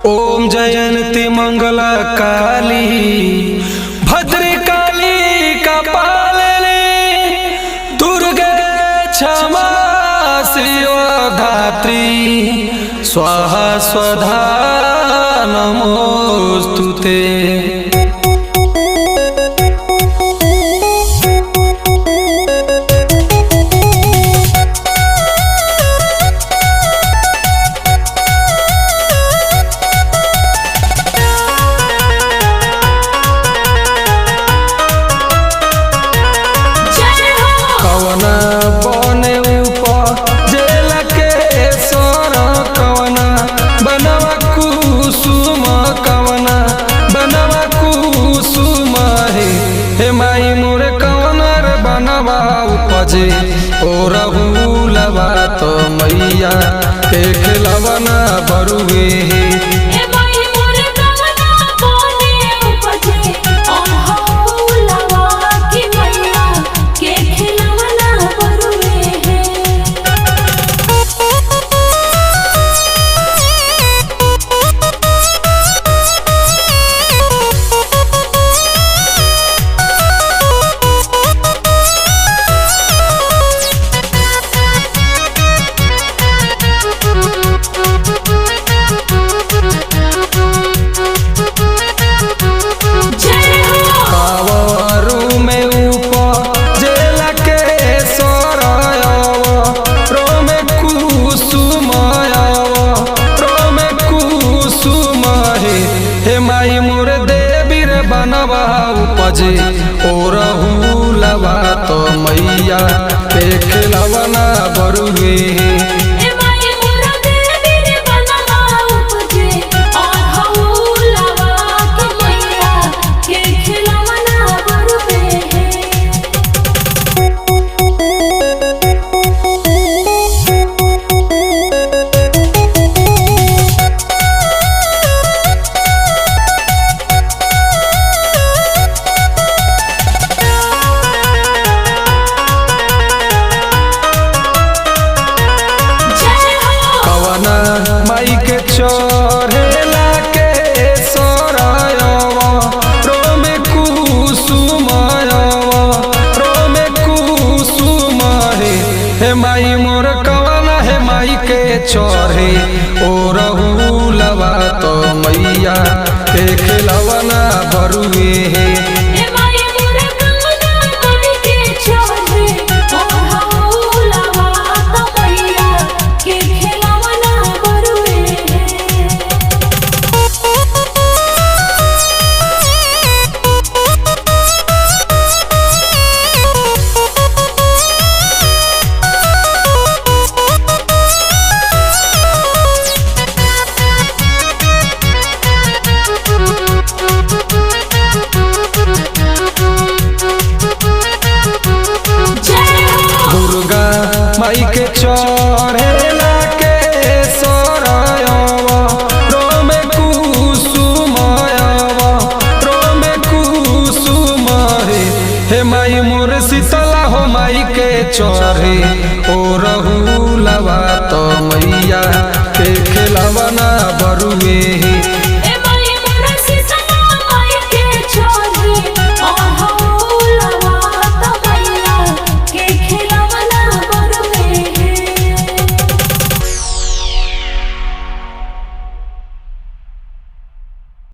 ओम जयंती मंगला काली भद्री काली कपालिनी दुर्गे क्षमा शिवधात्री स्वाहा स्वधा नमोस्तुते। कवना बने जेल के सर कवना बनवा कुसुम कवना बनवा कुसुम हे माई मोरे कवनर बनवा उपजे ओ रहुलवा तो मैया के खिलवना बरुए बनवा उपजे ओ रहुलवा तो मैया के खिलवना बरुए माई के चढ़ेला के सरयवा रोमे कुसुम हे माई मोर कवना हे माई के चढ़े ओ रहुलवा तो मैया के खिलवना बरुए माई के